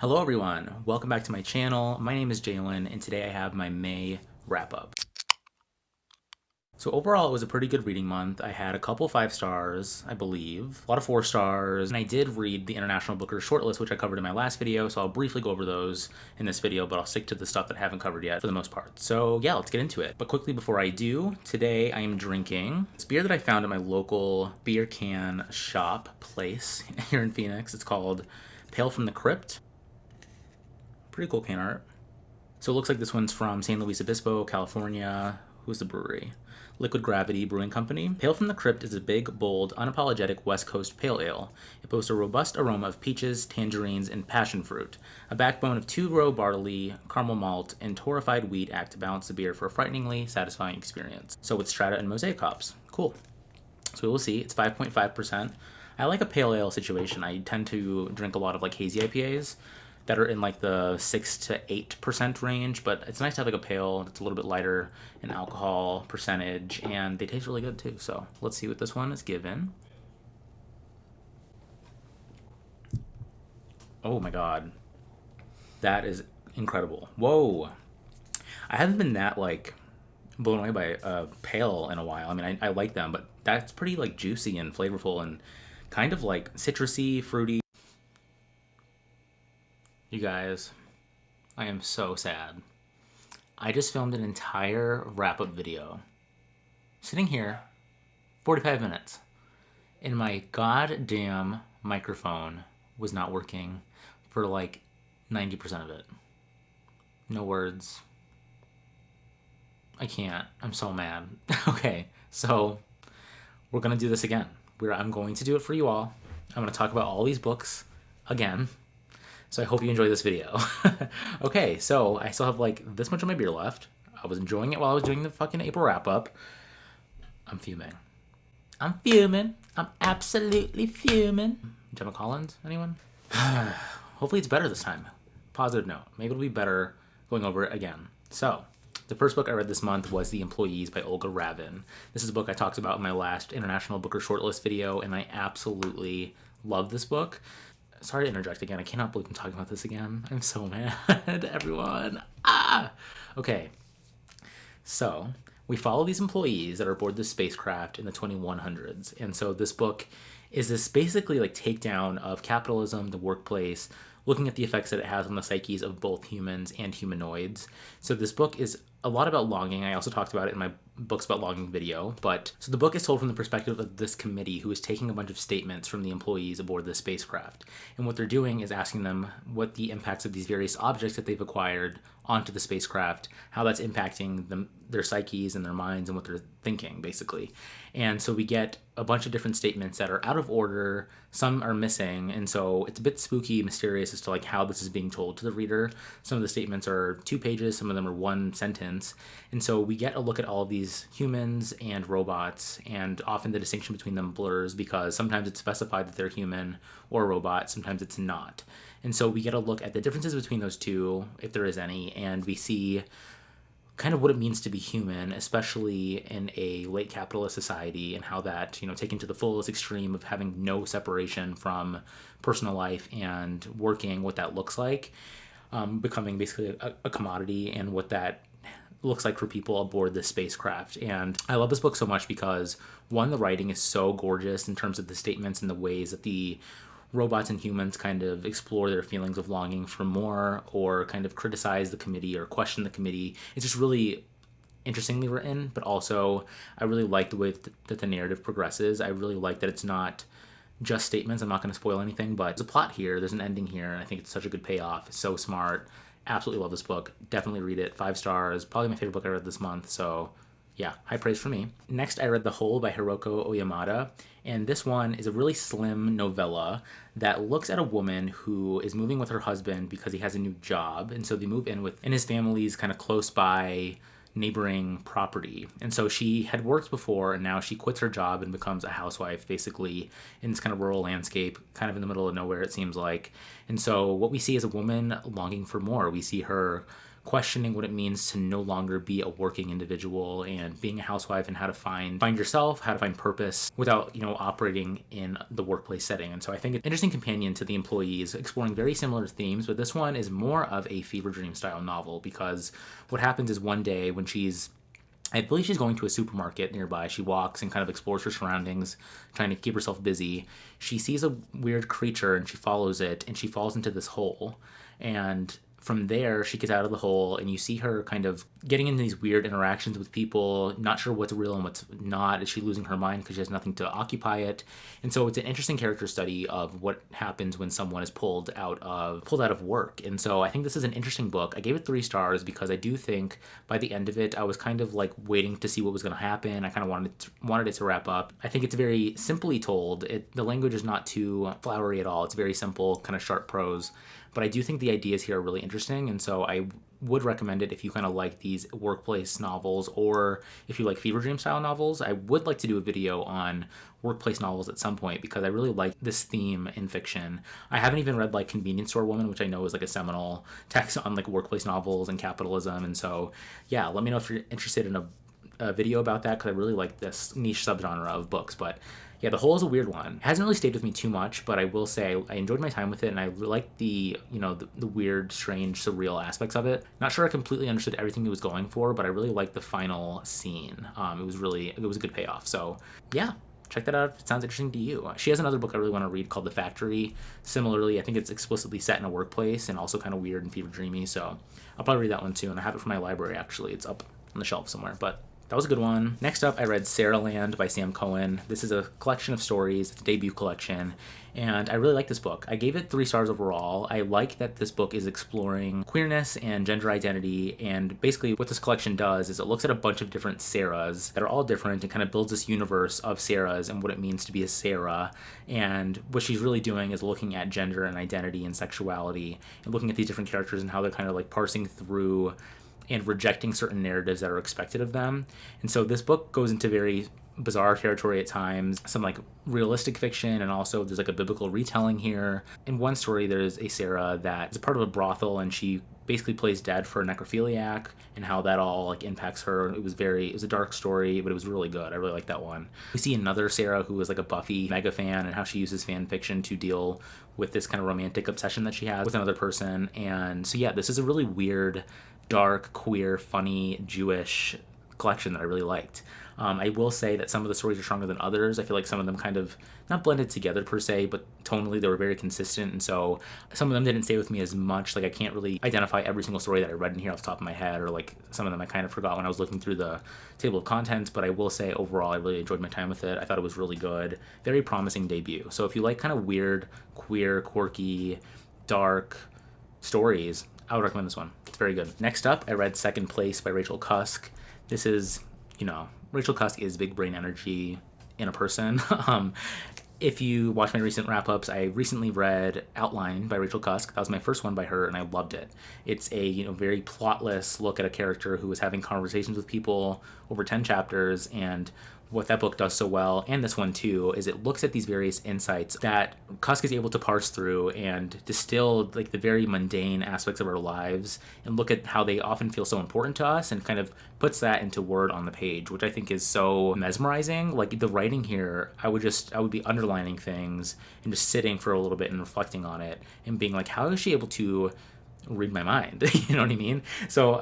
Hello everyone, welcome back to my channel. My name is Jalen and today I have my May wrap-up. So overall it was a pretty good reading month. I had a couple 5 stars, I believe, a lot of 4 stars, and I did read the International Booker shortlist, which I covered in my last video, so I'll briefly go over those in this video, but I'll stick to the stuff that I haven't covered yet for the most part. So yeah, let's get into it. But quickly before I do, today I am drinking this beer that I found at my local beer can shop place here in Phoenix. It's called Pale from the Crypt. Pretty cool can art. So it looks like this one's from San Luis Obispo, California. Who's the brewery? Liquid Gravity Brewing Company. Pale from the Crypt is a big, bold, unapologetic West Coast pale ale. It boasts a robust aroma of peaches, tangerines, and passion fruit. A backbone of 2-row barley, caramel malt, and torrefied wheat act to balance the beer for a frighteningly satisfying experience. So with strata and mosaic hops. Cool. So we'll see. It's 5.5%. I like a pale ale situation. I tend to drink a lot of like hazy IPAs that are in like the 6 to 8% range, but it's nice to have like a pale that's a little bit lighter in alcohol percentage, and they taste really good too. So let's see what this one is given. Oh my god, that is incredible. Whoa, I haven't been that like blown away by a pale in a while. I mean, I like them, but that's pretty like juicy and flavorful and kind of like citrusy, fruity. You guys, I am so sad. I just filmed an entire wrap-up video, sitting here, 45 minutes, and my goddamn microphone was not working for like 90% of it. No words. I can't. I'm so mad. Okay, so we're gonna do this again. I'm going to do it for you all. I'm gonna talk about all these books again. So I hope you enjoy this video. Okay, so I still have like this much of my beer left. I was enjoying it while I was doing the fucking April wrap-up. I'm fuming. I'm fuming. I'm absolutely fuming. Gemma Collins, anyone? Hopefully it's better this time. Positive note. Maybe it'll be better going over it again. So, the first book I read this month was The Employees by Olga Ravn. This is a book I talked about in my last International Booker Shortlist video, and I absolutely love this book. Sorry to interject again. I cannot believe I'm talking about this again. I'm so mad, everyone. Okay. So, we follow these employees that are aboard this spacecraft in the 2100s. And so this book is this basically like takedown of capitalism, the workplace, looking at the effects that it has on the psyches of both humans and humanoids. So this book is a lot about longing. I also talked about it in my books about longing video, but so the book is told from the perspective of this committee who is taking a bunch of statements from the employees aboard this spacecraft. And what they're doing is asking them what the impacts of these various objects that they've acquired onto the spacecraft, how that's impacting them, their psyches and their minds and what they're thinking, basically. And so we get a bunch of different statements that are out of order, some are missing, and so it's a bit spooky, mysterious as to like how this is being told to the reader. Some of the statements are 2 pages, some of them are 1 sentence, and so we get a look at all of these humans and robots, and often the distinction between them blurs because sometimes it's specified that they're human or a robot, sometimes it's not. And so we get a look at the differences between those two, if there is any, and we see kind of what it means to be human, especially in a late capitalist society, and how that, taken to the fullest extreme of having no separation from personal life and working, what that looks like, becoming basically a commodity, and what that looks like for people aboard this spacecraft. And I love this book so much because, one, the writing is so gorgeous in terms of the statements and the ways that the robots and humans kind of explore their feelings of longing for more, or kind of criticize the committee or question the committee. It's just really interestingly written, but also I really like the way that the narrative progresses. I really like that it's not just statements. I'm not going to spoil anything, but there's a plot here, there's an ending here, and I think it's such a good payoff. It's so smart. Absolutely love this book. Definitely read it. 5 stars. Probably my favorite book I read this month, so yeah, high praise for me. Next, I read The Hole by Hiroko Oyomada, and this one is a really slim novella that looks at a woman who is moving with her husband because he has a new job, and so they move in his family's kind of close by neighboring property. And so she had worked before, and now she quits her job and becomes a housewife, basically, in this kind of rural landscape, kind of in the middle of nowhere, it seems like. And so what we see is a woman longing for more. We see her questioning what it means to no longer be a working individual and being a housewife, and how to find yourself, how to find purpose without, operating in the workplace setting. And so I think it's an interesting companion to the employees, exploring very similar themes, but this one is more of a fever dream style novel, because what happens is one day when I believe she's going to a supermarket nearby. She walks and kind of explores her surroundings, trying to keep herself busy. She sees a weird creature and she follows it, and she falls into this hole. And from there, she gets out of the hole, and you see her kind of getting into these weird interactions with people, not sure what's real and what's not. Is she losing her mind because she has nothing to occupy it? And so it's an interesting character study of what happens when someone is pulled out of work. And so I think this is an interesting book. I gave it 3 stars because I do think by the end of it, I was kind of like waiting to see what was going to happen. I kind of wanted it to wrap up. I think it's very simply told. The language is not too flowery at all. It's very simple, kind of sharp prose. But I do think the ideas here are really interesting, and so I would recommend it if you kind of like these workplace novels, or if you like fever dream style novels. I would like to do a video on workplace novels at some point, because I really like this theme in fiction. I haven't even read like Convenience Store Woman, which I know is like a seminal text on like workplace novels and capitalism. And so yeah, let me know if you're interested in a video about that, because I really like this niche subgenre of books. But yeah, The Hole is a weird one. It hasn't really stayed with me too much, but I will say I enjoyed my time with it, and I like the weird, strange, surreal aspects of it. Not sure I completely understood everything it was going for, but I really liked the final scene. It was a good payoff. So yeah, check that out if it sounds interesting to you. She has another book I really want to read called The Factory. Similarly, I think it's explicitly set in a workplace and also kind of weird and fever dreamy. So I'll probably read that one too, and I have it from my library actually. It's up on the shelf somewhere, but that was a good one. Next up, I read Sarahland by Sam Cohen. This is a collection of stories. It's a debut collection, and I really like this book. I gave it 3 stars overall. I like that this book is exploring queerness and gender identity, and basically what this collection does is it looks at a bunch of different Sarahs that are all different and kind of builds this universe of Sarahs and what it means to be a Sarah. And what she's really doing is looking at gender and identity and sexuality, and looking at these different characters and how they're kind of like parsing through and rejecting certain narratives that are expected of them. And so this book goes into very bizarre territory at times, some like realistic fiction, and also there's like a biblical retelling here. In one story, there's a Sarah that is a part of a brothel, and she basically plays dead for a necrophiliac, and how that all like impacts her. It was a dark story, but it was really good. I really like that one. We see another Sarah who is like a Buffy mega fan, and how she uses fan fiction to deal with this kind of romantic obsession that she has with another person. And so yeah, this is a really weird, dark, queer, funny, Jewish collection that I really liked. I will say that some of the stories are stronger than others. I feel like some of them kind of not blended together per se, but tonally they were very consistent, and so some of them didn't stay with me as much. Like I can't really identify every single story that I read in here off the top of my head, or like some of them I kind of forgot when I was looking through the table of contents. But I will say overall I really enjoyed my time with it. I thought it was really good. Very promising debut. So if you like kind of weird, queer, quirky, dark stories, I would recommend this one. It's very good. Next up, I read Second Place by Rachel Cusk. This is, Rachel Cusk is big brain energy in a person. If you watch my recent wrap-ups, I recently read Outline by Rachel Cusk. That was my first one by her, and I loved it. It's a very plotless look at a character who is having conversations with people over 10 chapters, and what that book does so well, and this one too, is it looks at these various insights that Cusk is able to parse through and distill like the very mundane aspects of our lives, and look at how they often feel so important to us, and kind of puts that into word on the page, which I think is so mesmerizing. Like the writing here, I would be underlining things and just sitting for a little bit and reflecting on it and being like, how is she able to read my mind? You know what I mean? So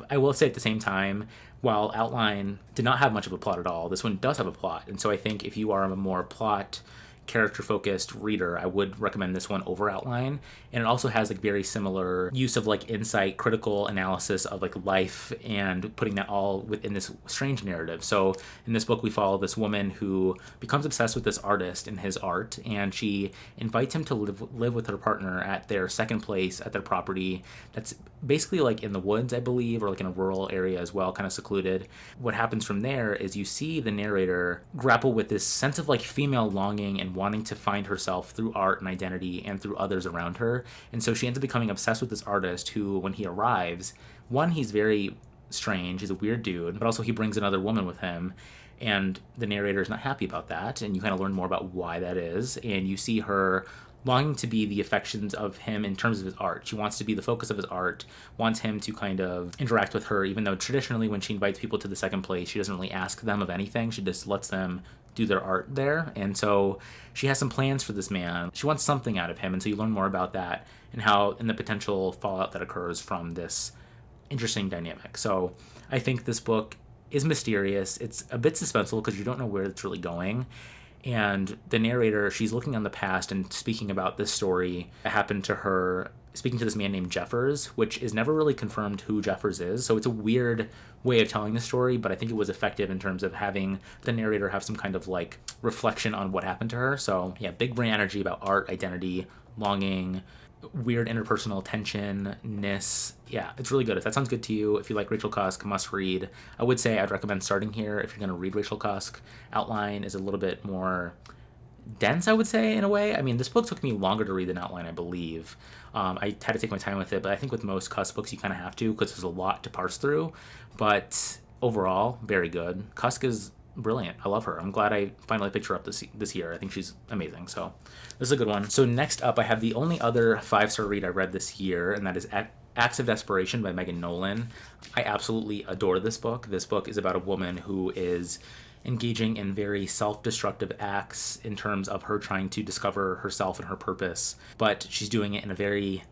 I will say at the same time, while Outline did not have much of a plot at all, this one does have a plot. And so I think if you are a more plot, character-focused reader, I would recommend this one over Outline. And it also has like very similar use of like insight, critical analysis of like life, and putting that all within this strange narrative. So in this book, we follow this woman who becomes obsessed with this artist and his art, and she invites him to live with her partner at their second place at their property that's basically like in the woods, I believe, or like in a rural area as well, kind of secluded. What happens from there is you see the narrator grapple with this sense of like female longing and wanting to find herself through art and identity and through others around her. And so she ends up becoming obsessed with this artist who, when he arrives, one, he's very strange, he's a weird dude, but also he brings another woman with him. And the narrator is not happy about that, and you kind of learn more about why that is, and you see her longing to be the affections of him in terms of his art. She wants to be the focus of his art, wants him to kind of interact with her, even though traditionally when she invites people to the second place, she doesn't really ask them of anything. She just lets them do their art there. And so she has some plans for this man. She wants something out of him. And so you learn more about that and how, and the potential fallout that occurs from this interesting dynamic. So I think this book is mysterious. It's a bit suspenseful because you don't know where it's really going. And the narrator, she's looking on the past and speaking about this story that happened to her, speaking to this man named Jeffers, which is never really confirmed who Jeffers is. So it's a weird way of telling the story, but I think it was effective in terms of having the narrator have some kind of like reflection on what happened to her. So yeah, big brain energy about art, identity, longing, weird interpersonal tension-ness. Yeah, it's really good. If that sounds good to you, if you like Rachel Cusk, must read. I would say I'd recommend starting here if you're going to read Rachel Cusk. Outline is a little bit more dense, I would say, in a way. I mean, this book took me longer to read than Outline, I believe. I had to take my time with it, but I think with most Cusk books you kind of have to because there's a lot to parse through. But overall, very good. Cusk is brilliant. I love her. I'm glad I finally picked her up this year. I think she's amazing. So this is a good one. So next up, I have the only other 5-star read I read this year, and that is Acts of Desperation by Megan Nolan. I absolutely adore this book. This book is about a woman who is engaging in very self-destructive acts in terms of her trying to discover herself and her purpose, but she's doing it in a very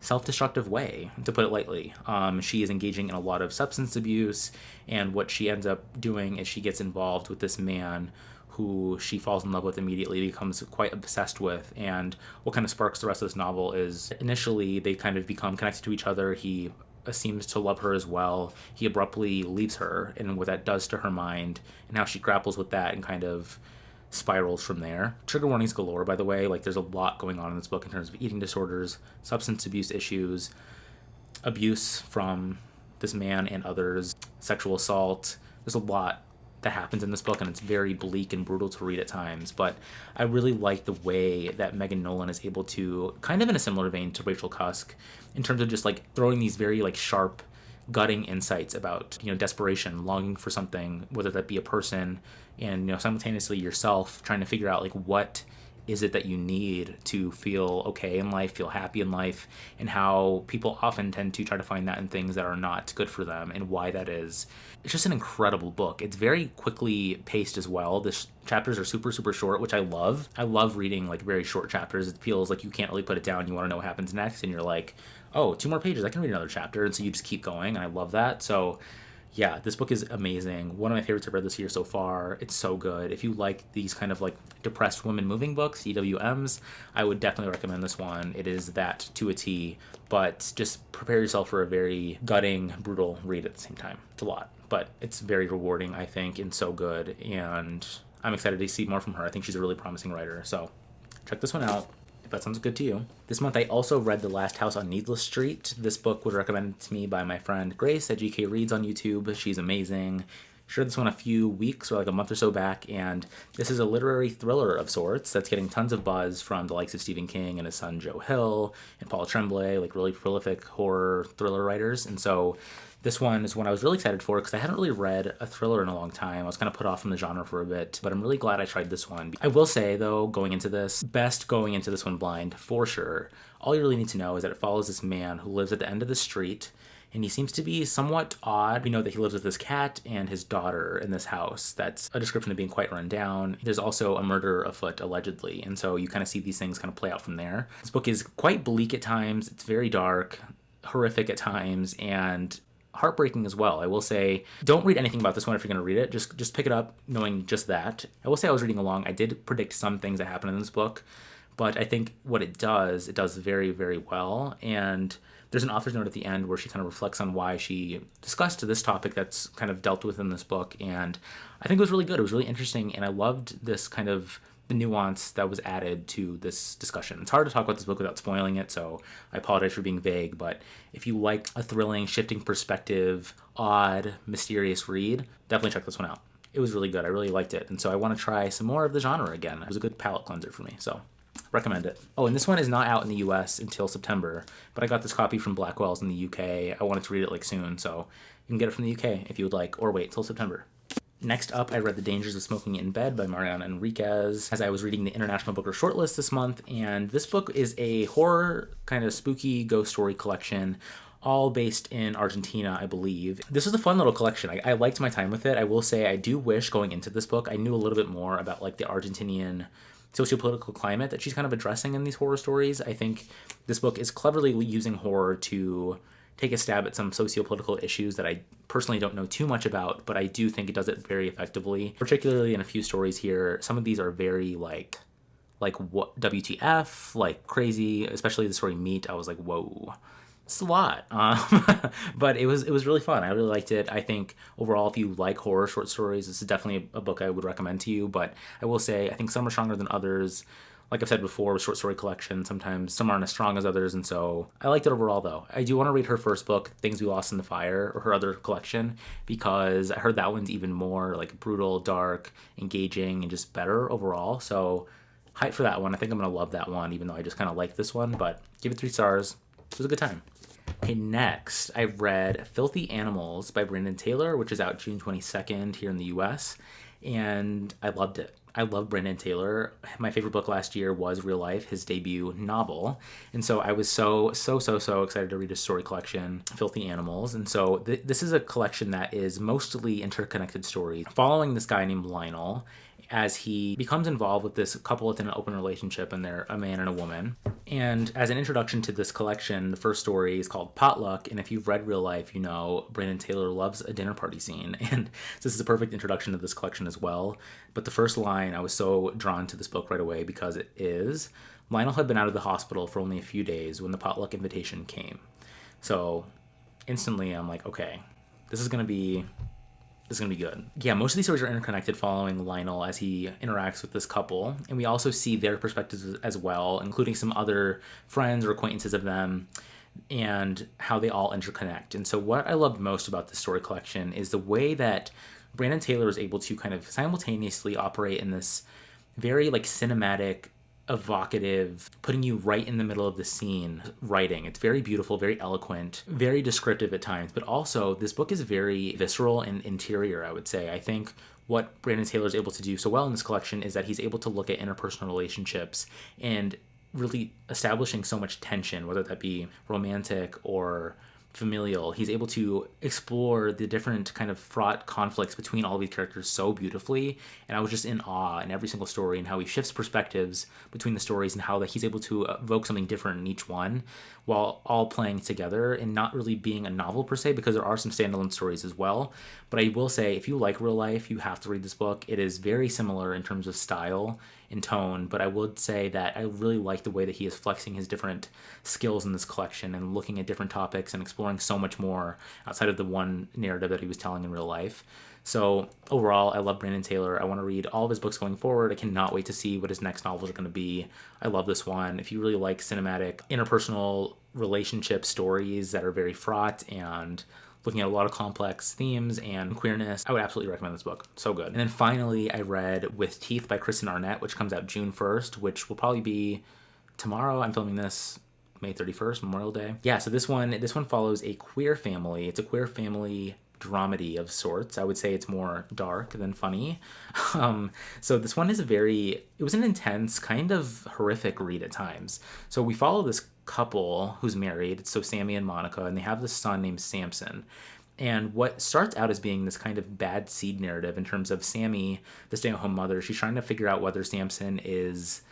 self-destructive way, to put it lightly. She is engaging in a lot of substance abuse, and what she ends up doing is she gets involved with this man who she falls in love with immediately, becomes quite obsessed with, and what kind of sparks the rest of this novel is initially they kind of become connected to each other. He seems to love her as well. He abruptly leaves her, and what that does to her mind and how she grapples with that and kind of spirals from there. Trigger warnings galore, by the way. Like, there's a lot going on in this book in terms of eating disorders, substance abuse issues, abuse from this man and others, sexual assault. There's a lot that happens in this book, and it's very bleak and brutal to read at times, but I really like the way that Megan Nolan is able to, kind of in a similar vein to Rachel Cusk, in terms of just like throwing these very like sharp, gutting insights about, desperation, longing for something, whether that be a person, and simultaneously yourself trying to figure out like what is it that you need to feel okay in life, feel happy in life, and how people often tend to try to find that in things that are not good for them and why that is. It's just an incredible book. It's very quickly paced as well. The chapters are super, super short, which I love. I love reading like very short chapters. It feels like you can't really put it down. You want to know what happens next, and you're like, oh, 2 more pages, I can read another chapter. And so you just keep going, and I love that. So yeah, this book is amazing. One of my favorites I've read this year so far. It's so good. If you like these kind of like depressed women moving books, EWMs, I would definitely recommend this one. It is that to a T, but just prepare yourself for a very gutting, brutal read at the same time. It's a lot, but it's very rewarding, I think, and so good. And I'm excited to see more from her. I think she's a really promising writer. So check this one out. That sounds good to you. This month I also read The Last House on Needless Street. This book was recommended to me by my friend Grace at GK Reads on YouTube. She's amazing. Shared this one a few weeks or like a month or so back, and this is a literary thriller of sorts that's getting tons of buzz from the likes of Stephen King and his son Joe Hill and Paul Tremblay, like really prolific horror thriller writers. And so this one is one I was really excited for because I hadn't really read a thriller in a long time. I was kind of put off from the genre for a bit, but I'm really glad I tried this one. I will say, though, going into this one blind, for sure. All you really need to know is that it follows this man who lives at the end of the street, and he seems to be somewhat odd. We know that he lives with his cat and his daughter in this house. That's a description of being quite run down. There's also a murder afoot, allegedly, and so you kind of see these things kind of play out from there. This book is quite bleak at times. It's very dark, horrific at times, and heartbreaking as well. I will say, don't read anything about this one if you're going to read it. Just pick it up knowing just that. I will say I was reading along. I did predict some things that happen in this book, but I think what it does very, very well. And there's an author's note at the end where she kind of reflects on why she discussed this topic that's kind of dealt with in this book. And I think it was really good. It was really interesting. And I loved this kind of the nuance that was added to this discussion. It's hard to talk about this book without spoiling it, so I apologize for being vague, but if you like a thrilling, shifting perspective, odd, mysterious read, definitely check this one out. It was really good. I really liked it, and so I want to try some more of the genre again. It was a good palate cleanser for me, so recommend it. Oh, and this one is not out in the US until September, but I got this copy from Blackwell's in the UK. I wanted to read it like soon, so you can get it from the UK if you would like, or wait till September. Next up, I read The Dangers of Smoking in Bed by Mariana Enríquez as I was reading the International Booker Shortlist this month, and this book is a horror, kind of spooky ghost story collection, all based in Argentina, I believe. This was a fun little collection. I liked my time with it. I will say I do wish going into this book I knew a little bit more about like the Argentinian sociopolitical climate that she's kind of addressing in these horror stories. I think this book is cleverly using horror to take a stab at some sociopolitical issues that I personally don't know too much about, but I do think it does it very effectively, particularly in a few stories here. Some of these are very like what WTF, like crazy, especially the story Meat. I was like, whoa, it's a lot. But it was really fun. I really liked it. I think overall, if you like horror short stories, this is definitely a book I would recommend to you. But I will say, I think some are stronger than others. Like I've said before, with short story collection, sometimes some aren't as strong as others, and so I liked it overall, though. I do want to read her first book, Things We Lost in the Fire, or her other collection, because I heard that one's even more like brutal, dark, engaging, and just better overall. So hype for that one. I think I'm going to love that one, even though I just kind of like this one, but give it 3 stars. It was a good time. Okay, next, I read Filthy Animals by Brandon Taylor, which is out June 22nd here in the US, and I loved it. I love Brandon Taylor. My favorite book last year was Real Life, his debut novel. And so I was so excited to read his story collection, Filthy Animals. And so this is a collection that is mostly interconnected stories following this guy named Lionel as he becomes involved with this couple within an open relationship, and they're a man and a woman. And as an introduction to this collection, the first story is called Potluck, and if you've read Real Life, you know Brandon Taylor loves a dinner party scene, and this is a perfect introduction to this collection as well. But the first line, I was so drawn to this book right away because it is, Lionel had been out of the hospital for only a few days when the potluck invitation came. So instantly I'm like, okay, this is going to be good. Yeah, most of these stories are interconnected following Lionel as he interacts with this couple, and we also see their perspectives as well, including some other friends or acquaintances of them, and how they all interconnect. And so what I loved most about this story collection is the way that Brandon Taylor is able to kind of simultaneously operate in this very like cinematic, evocative, putting you right in the middle of the scene writing. It's very beautiful, very eloquent, very descriptive at times, but also this book is very visceral and interior, I would say. I think what Brandon Taylor is able to do so well in this collection is that he's able to look at interpersonal relationships and really establishing so much tension, whether that be romantic or familial. He's able to explore the different kind of fraught conflicts between all these characters so beautifully, and I was just in awe in every single story and how he shifts perspectives between the stories and how that he's able to evoke something different in each one while all playing together and not really being a novel per se, because there are some standalone stories as well. But I will say, if you like Real Life, you have to read this book. It is very similar in terms of style and tone, but I would say that I really like the way that he is flexing his different skills in this collection and looking at different topics and exploring so much more outside of the one narrative that he was telling in Real Life. So overall, I love Brandon Taylor. I want to read all of his books going forward. I cannot wait to see what his next novels are going to be. I love this one. If you really like cinematic, interpersonal relationship stories that are very fraught and looking at a lot of complex themes and queerness, I would absolutely recommend this book. So good. And then finally, I read With Teeth by Kristen Arnett, which comes out June 1st, which will probably be tomorrow. I'm filming this May 31st, Memorial Day. Yeah, so this one follows a queer family. It's a queer family dramedy of sorts. I would say it's more dark than funny. So this one is it was an intense, kind of horrific read at times. So we follow this couple who's married, so Sammy and Monica, and they have this son named Samson. And what starts out as being this kind of bad seed narrative in terms of Sammy, the stay-at-home mother, she's trying to figure out whether Samson is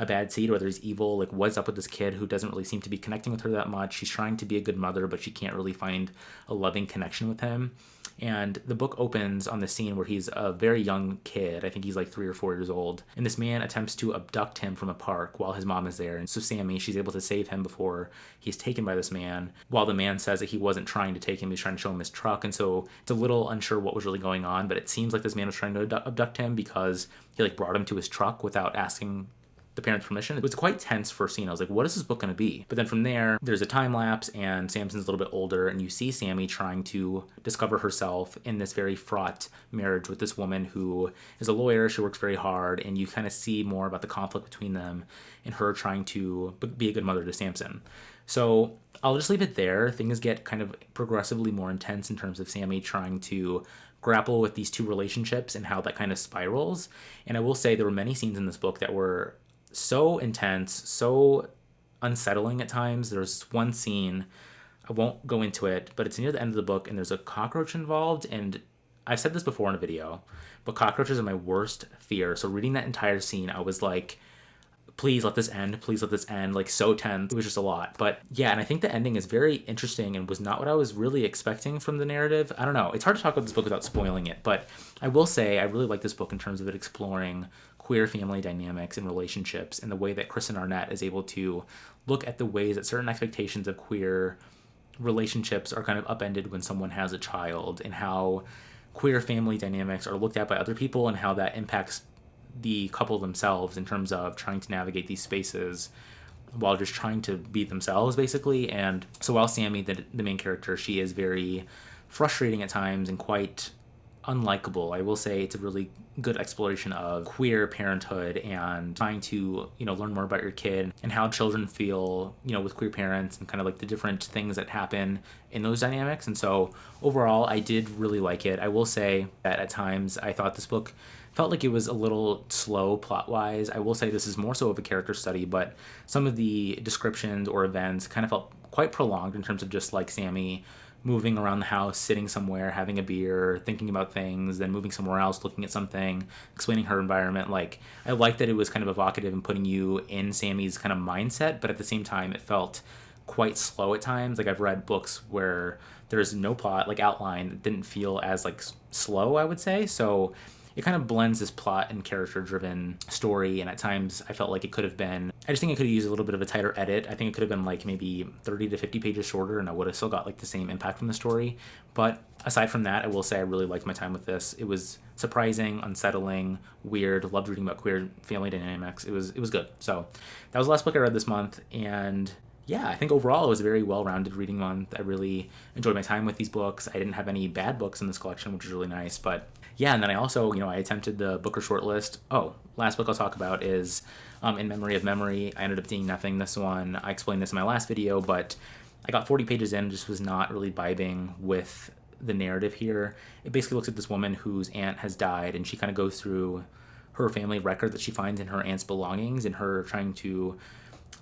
a bad seed, whether he's evil, like what's up with this kid who doesn't really seem to be connecting with her that much. She's trying to be a good mother, but she can't really find a loving connection with him. And the book opens on the scene where he's a very young kid. I think he's like 3 or 4 years old. And this man attempts to abduct him from a park while his mom is there. And so Sammy, she's able to save him before he's taken by this man, while the man says that he wasn't trying to take him, he's trying to show him his truck. And so it's a little unsure what was really going on, but it seems like this man was trying to abduct him because he like brought him to his truck without asking the parents' permission. It was quite tense first scene. I was like, what is this book going to be? But then from there, there's a time lapse and Samson's a little bit older, and you see Sammy trying to discover herself in this very fraught marriage with this woman who is a lawyer. She works very hard, and you kind of see more about the conflict between them and her trying to be a good mother to Samson. So I'll just leave it there. Things get kind of progressively more intense in terms of Sammy trying to grapple with these two relationships and how that kind of spirals. And I will say there were many scenes in this book that were so intense, so unsettling at times. There's one scene, I won't go into it, but it's near the end of the book and there's a cockroach involved. And I've said this before in a video, but cockroaches are my worst fear. So reading that entire scene, I was like, please let this end. Please let this end. Like, so tense. It was just a lot. But yeah, and I think the ending is very interesting and was not what I was really expecting from the narrative. I don't know. It's hard to talk about this book without spoiling it. But I will say I really like this book in terms of it exploring queer family dynamics and relationships and the way that Kristen Arnett is able to look at the ways that certain expectations of queer relationships are kind of upended when someone has a child, and how queer family dynamics are looked at by other people and how that impacts the couple themselves in terms of trying to navigate these spaces while just trying to be themselves, basically. And so while Sammy, the main character, she is very frustrating at times and quite unlikable, I will say it's a really good exploration of queer parenthood and trying to, learn more about your kid and how children feel, with queer parents and kind of like the different things that happen in those dynamics. And so overall, I did really like it. I will say that at times I thought this book felt like it was a little slow plot-wise. I will say this is more so of a character study, but some of the descriptions or events kind of felt quite prolonged in terms of just like Sammy moving around the house, sitting somewhere, having a beer, thinking about things, then moving somewhere else, looking at something, explaining her environment. Like, I liked that it was kind of evocative and putting you in Sammy's kind of mindset, but at the same time, it felt quite slow at times. Like, I've read books where there's no plot, like outline, it didn't feel as like slow, I would say. So it kind of blends this plot and character-driven story, and at times I felt like it could have been, I just think it could have used a little bit of a tighter edit. I think it could have been like maybe 30 to 50 pages shorter, and I would have still got like the same impact from the story. But aside from that, I will say I really liked my time with this. It was surprising, unsettling, weird, loved reading about queer family dynamics. It was good. So that was the last book I read this month, and yeah, I think overall it was a very well-rounded reading month. I really enjoyed my time with these books. I didn't have any bad books in this collection, which is really nice. But yeah, and then I also, I attempted the Booker shortlist. Oh, last book I'll talk about is In Memory of Memory. I ended up seeing nothing this one. I explained this in my last video, but I got 40 pages in, just was not really vibing with the narrative here. It basically looks at this woman whose aunt has died, and she kind of goes through her family record that she finds in her aunt's belongings, and her trying to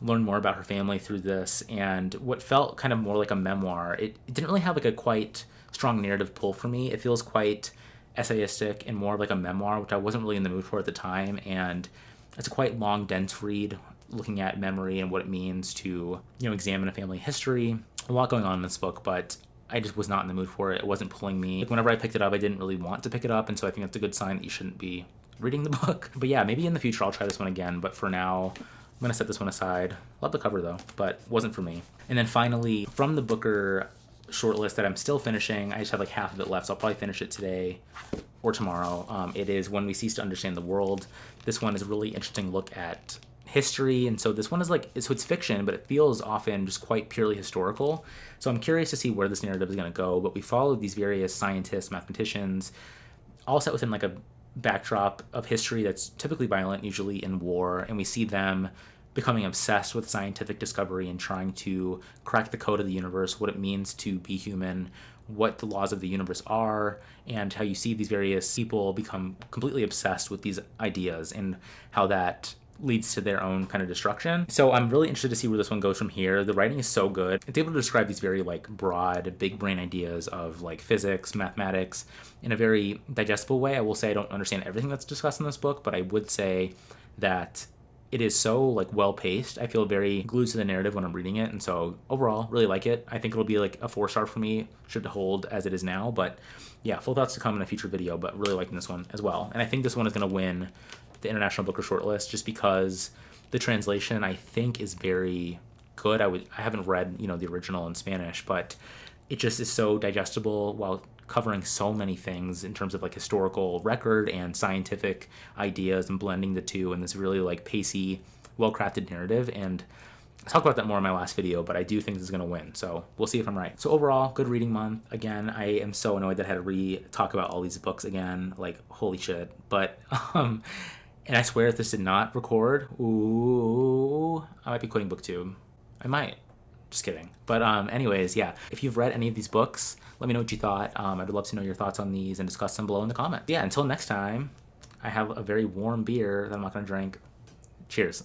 learn more about her family through this. And what felt kind of more like a memoir, it didn't really have like a quite strong narrative pull for me. It feels quite essayistic and more like a memoir, which I wasn't really in the mood for at the time. And it's a quite long, dense read looking at memory and what it means to, examine a family history. A lot going on in this book, but I just was not in the mood for it. It wasn't pulling me. Like, whenever I picked it up, I didn't really want to pick it up, and so I think that's a good sign that you shouldn't be reading the book. But yeah, maybe in the future I'll try this one again, but for now I'm going to set this one aside. Love the cover though, but wasn't for me. And then finally, from the Booker shortlist that I'm still finishing, I just have like half of it left, so I'll probably finish it today or tomorrow. It is When We Cease to Understand the World. This one is a really interesting look at history, and so this one is like, so it's fiction, but it feels often just quite purely historical. So I'm curious to see where this narrative is going to go, but we followed these various scientists, mathematicians, all set within like a backdrop of history that's typically violent, usually in war, and we see them becoming obsessed with scientific discovery and trying to crack the code of the universe, what it means to be human, what the laws of the universe are, and how you see these various people become completely obsessed with these ideas and how that leads to their own kind of destruction. So I'm really interested to see where this one goes from here. The writing is so good. It's able to describe these very like broad, big brain ideas of like physics, mathematics in a very digestible way. I will say I don't understand everything that's discussed in this book, but I would say that it is so like well paced. I feel very glued to the narrative when I'm reading it, and so overall really like it. I think it'll be like a 4-star for me, should hold as it is now. But yeah, full thoughts to come in a future video, but really liking this one as well. And I think this one is going to win the International Booker shortlist just because the translation I think is very good. I haven't read the original in Spanish, but it just is so digestible while covering so many things in terms of like historical record and scientific ideas and blending the two in this really like pacey, well-crafted narrative. And I'll talk about that more in my last video, but I do think this is going to win, so we'll see if I'm right. So overall, good reading month. Again, I am so annoyed that I had to talk about all these books again, like holy shit. But and I swear if this did not record, ooh, I might be quitting BookTube. I might. Just kidding. But anyways, yeah. If you've read any of these books, let me know what you thought. I'd love to know your thoughts on these and discuss them below in the comments. Yeah, until next time, I have a very warm beer that I'm not going to drink. Cheers.